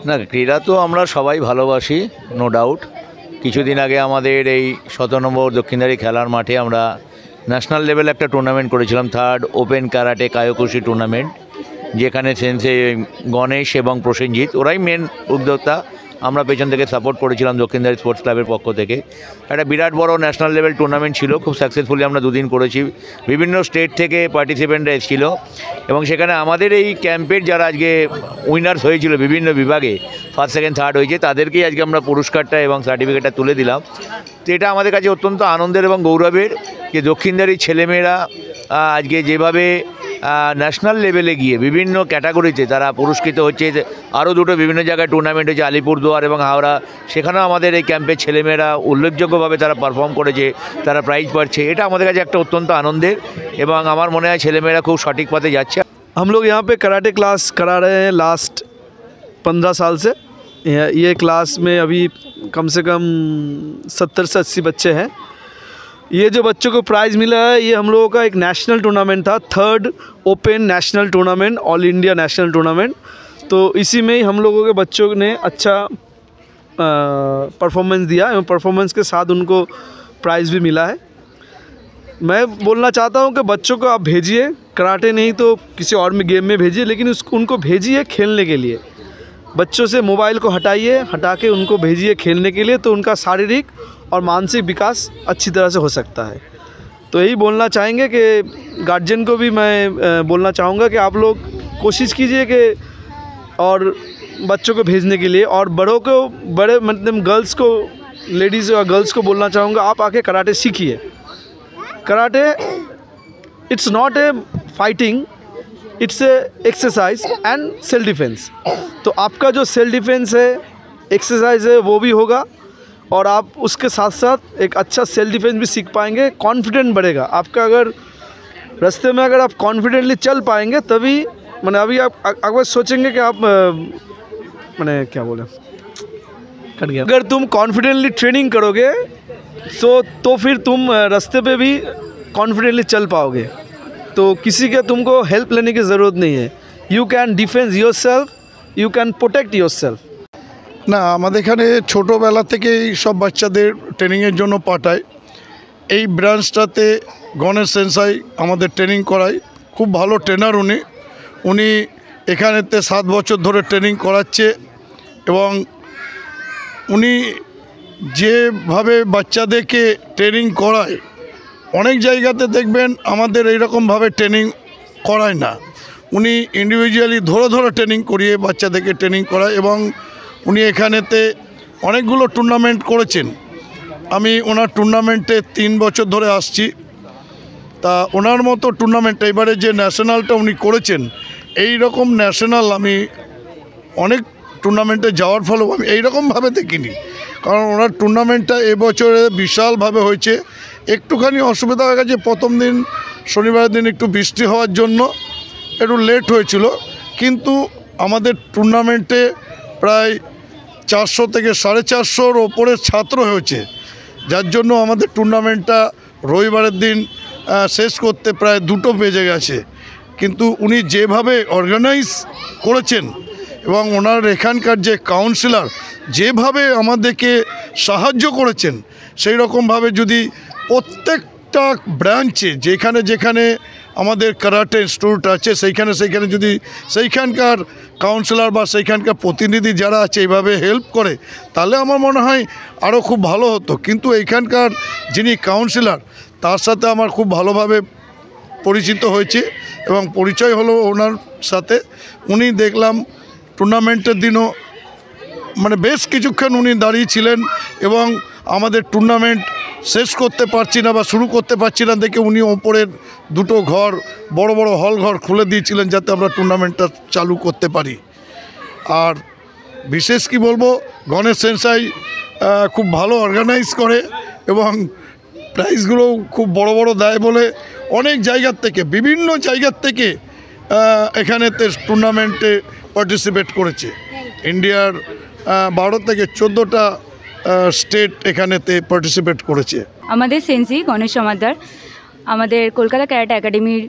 না, ক্রীড়া তো আমরা সবাই ভালোবাসি, নো ডাউট। কিছুদিন আগে আমাদের এই 17 নম্বর দক্ষিণদারি খেলার মাঠে আমরা ন্যাশনাল লেভেলে একটা টুর্নামেন্ট করেছিলাম, থার্ড ওপেন কারাটে কায়োকুশি টুর্নামেন্ট, যেখানে সেন্সে গণেশ এবং প্রসেনজিৎ ওরাই মেন উদ্যোক্তা। আমরা পেছন থেকে সাপোর্ট করেছিলাম দক্ষিণদারি স্পোর্টস ক্লাবের পক্ষ থেকে। একটা বিরাট বড় ন্যাশনাল লেভেল টুর্নামেন্ট ছিল, খুব সাকসেসফুলি আমরা দুদিন করেছি। বিভিন্ন স্টেট থেকে পার্টিসিপেন্টরা এসেছিল এবং সেখানে আমাদের এই ক্যাম্পের যারা আজকে উইনার্স হয়েছিল বিভিন্ন বিভাগে, ফার্স্ট সেকেন্ড থার্ড হয়েছে, তাদেরকেই আজকে আমরা পুরস্কারটা এবং সার্টিফিকেটটা তুলে দিলাম। তো এটা আমাদের কাছে অত্যন্ত আনন্দের এবং গৌরবের যে দক্ষিণদারির ছেলেমেয়েরা আজকে যেভাবে ন্যাশনাল লেভেলে গিয়ে বিভিন্ন ক্যাটাগরিতে তারা পুরস্কৃত হচ্ছে। আরও দুটো বিভিন্ন জায়গায় টুর্নামেন্ট হচ্ছে, আলিপুরদুয়ার এবং হাওড়া, সেখানেও আমাদের এই ক্যাম্পের ছেলেমেয়েরা উল্লেখযোগ্যভাবে তারা পারফর্ম করেছে, তারা প্রাইজ পাচ্ছে। এটা আমাদের কাছে একটা অত্যন্ত আনন্দের এবং আমার মনে হয় ছেলেমেয়েরা খুব সঠিক পথে যাচ্ছে। हम लोग यहाँ पे कराटे क्लास करा रहे हैं लास्ट 15 साल से। ये क्लास में अभी कम से कम 70 से 80 बच्चे हैं। ये जो बच्चों को प्राइज़ मिला है ये हम लोगों का एक नेशनल टूर्नामेंट था, third open national tournament, all India national tournament. तो इसी में ही हम लोगों के बच्चों ने अच्छा परफॉर्मेंस दिया एवं परफॉर्मेंस के साथ उनको प्राइज़ भी मिला है। मैं बोलना चाहता हूँ कि बच्चों को आप भेजिए, कराटे नहीं तो किसी और में गेम में भेजिए, लेकिन उनको भेजिए खेलने के लिए। बच्चों से मोबाइल को हटा के उनको भेजिए खेलने के लिए, तो उनका शारीरिक और मानसिक विकास अच्छी तरह से हो सकता है। तो यही बोलना चाहेंगे कि गार्जियन को भी मैं बोलना चाहूँगा कि आप लोग कोशिश कीजिए कि और बच्चों को भेजने के लिए, और बड़े मतलब गर्ल्स को, लेडीज़ और गर्ल्स को बोलना चाहूँगा आप आके कराटे सीखिए। Karate it's not a fighting, it's a exercise and self defence. तो आपका जो सेल्फ डिफेंस है, एक्सरसाइज है, वो भी होगा और आप उसके साथ साथ एक अच्छा सेल्फ डिफेंस भी सीख पाएंगे, कॉन्फिडेंट बढ़ेगा आपका। अगर रास्ते में अगर आप कॉन्फिडेंटली चल पाएंगे तभी, मैंने अभी आप अगर सोचेंगे कि आप मैंने क्या बोले कट गया, अगर तुम कॉन्फिडेंटली ट्रेनिंग करोगे तो फिर तुम रास्ते पे भी कॉन्फिडेंटली चल पाओगे। तो किसी के तुमको हेल्प लेने की ज़रूरत नहीं है। You can defence your self, you can protect your self. না, আমাদের এখানে ছোটোবেলা থেকেই সব বাচ্চাদের ট্রেনিংয়ের জন্য পাঠায়। এই ব্রাঞ্চটাতে গণেশ সেনসাই আমাদের ট্রেনিং করায়, খুব ভালো ট্রেনার উনি এখানেতে 7 বছর ধরে ট্রেনিং করাচ্ছে এবং উনি যেভাবে বাচ্চাদেরকে ট্রেনিং করায়, অনেক জায়গাতে দেখবেন আমাদের এইরকমভাবে ট্রেনিং করায় না। উনি ইন্ডিভিজুয়ালি ধরে ট্রেনিং করিয়ে বাচ্চাদেরকে ট্রেনিং করায় এবং উনি এখানেতে অনেকগুলো টুর্নামেন্ট করেছেন। আমি ওনার টুর্নামেন্টে 3 বছর ধরে আসছি। তা ওনার মতো টুর্নামেন্ট এবারে যে ন্যাশনালটা উনি করেছেন, এই রকম ন্যাশনাল আমি অনেক টুর্নামেন্টে যাওয়ার ফলেও আমি এইরকমভাবে দেখিনি। কারণ ওনার টুর্নামেন্টটা এবছরে বিশালভাবে হয়েছে। একটুখানি অসুবিধা হয়ে গেছে, প্রথম দিন শনিবারের দিন একটু বৃষ্টি হওয়ার জন্য একটু লেট হয়েছিল, কিন্তু আমাদের টুর্নামেন্টে প্রায় 400 থেকে 450-র ওপরে ছাত্র হয়েছে, যার জন্য আমাদের টুর্নামেন্টটা রবিবারের দিন শেষ করতে প্রায় 2টো বেজে গেছে। কিন্তু উনি যেভাবে অর্গানাইজ করেছেন এবং ওনার এখানকার যে কাউন্সিলর যেভাবে আমাদেরকে সাহায্য করেছেন, সেই রকমভাবে যদি প্রত্যেকটা ব্রাঞ্চে যেখানে আমাদের কারাটে ইনস্টিটিউট আছে সেইখানে যদি সেইখানকার কাউন্সিলর বা সেইখানকার প্রতিনিধি যারা আছে এইভাবে হেল্প করে, তাহলে আমার মনে হয় আরও খুব ভালো হতো। কিন্তু এইখানকার যিনি কাউন্সিলর, তার সাথে আমার খুব ভালোভাবে পরিচিত হয়েছে এবং পরিচয় হলো ওনার সাথে। উনি দেখলাম টুর্নামেন্টের দিনও মানে বেশ কিছুক্ষণ উনি দাঁড়িয়েছিলেন এবং আমাদের টুর্নামেন্ট শেষ করতে পারছি না বা শুরু করতে পারছি না দেখে উনি ওপরের 2টো ঘর, বড় বড় হল ঘর খুলে দিয়েছিলেন যাতে আমরা টুর্নামেন্টটা চালু করতে পারি। আর বিশেষ কি বলবো, গণেশ সেনসাই খুব ভালো অর্গানাইজ করে এবং প্রাইজগুলো খুব বড় বড় দেয় বলে অনেক জায়গার থেকে, বিভিন্ন জায়গার থেকে এখানেতে টুর্নামেন্টে পার্টিসিপেট করেছে। ইন্ডিয়ার 12 থেকে 14টা স্টেট এখানেতে পার্টিসিপেট করেছে। আমাদের সেন্সি গণেশ সমাদ্দার আমাদের কলকাতা ক্যারাটে একাডেমির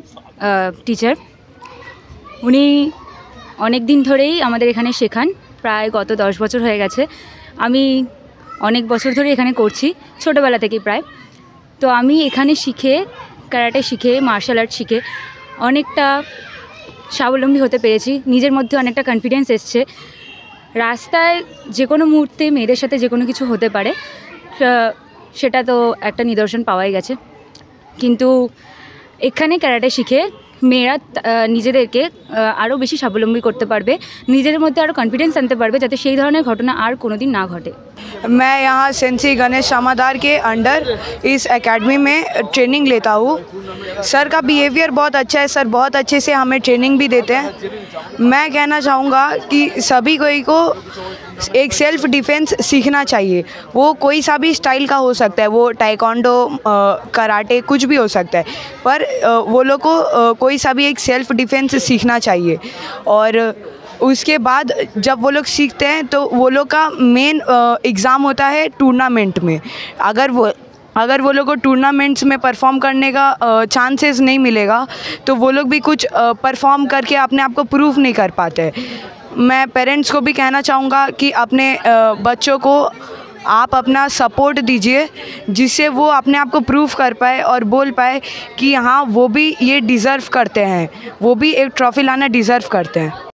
টিচার। উনি অনেক দিন ধরেই আমাদের এখানে শেখান প্রায় গত 10 বছর হয়ে গেছে। আমি অনেক বছর ধরে এখানে করছি, ছোটোবেলা থেকেই প্রায়। তো আমি এখানে শিখে, ক্যারাটে শিখে, মার্শাল আর্ট শিখে অনেকটা স্বাবলম্বী হতে পেরেছি। নিজের মধ্যে অনেকটা কনফিডেন্স এসছে। রাস্তায় যে কোনো মুহূর্তে মেয়েদের সাথে যে কোনো কিছু হতে পারে, সেটা তো একটা নিদর্শন পাওয়াই গেছে। কিন্তু এখানে ক্যারাটে শিখে মেয়েরা নিজেদেরকে আরও বেশি স্বাবলম্বী করতে পারবে, নিজের মধ্যে আরও কনফিডেন্স আনতে পারবে, যাতে সেই ধরনের ঘটনা আর কোনো দিন না ঘটে। मैं यहाँ सेंसी गणेश समादार के अंडर इस एकेडमी में ट्रेनिंग लेता हूँ। सर का बिहेवियर बहुत अच्छा है, सर बहुत अच्छे से हमें ट्रेनिंग भी देते हैं। मैं कहना चाहूँगा कि सभी कोई को एक सेल्फ डिफेंस सीखना चाहिए। वो कोई सा भी स्टाइल का हो सकता है, वो टाइकोंडो, कराटे, कुछ भी हो सकता है, पर वो लोग को कोई सा भी एक सेल्फ डिफेंस सीखना चाहिए। और उसके बाद जब वो लोग सीखते हैं तो वो लोग का मेन एग्ज़ाम होता है टूर्नामेंट में। अगर वो लोग को टूर्नामेंट्स में परफॉर्म करने का चांसेस नहीं मिलेगा तो वो लोग भी कुछ परफॉर्म करके अपने आप को प्रूव नहीं कर पाते। मैं पेरेंट्स को भी कहना चाहूँगा कि अपने बच्चों को आप अपना सपोर्ट दीजिए, जिससे वो अपने आप को प्रूव कर पाए और बोल पाए कि हाँ वो भी ये डिज़र्व करते हैं, वो भी एक ट्रॉफ़ी लाना डिज़र्व करते हैं।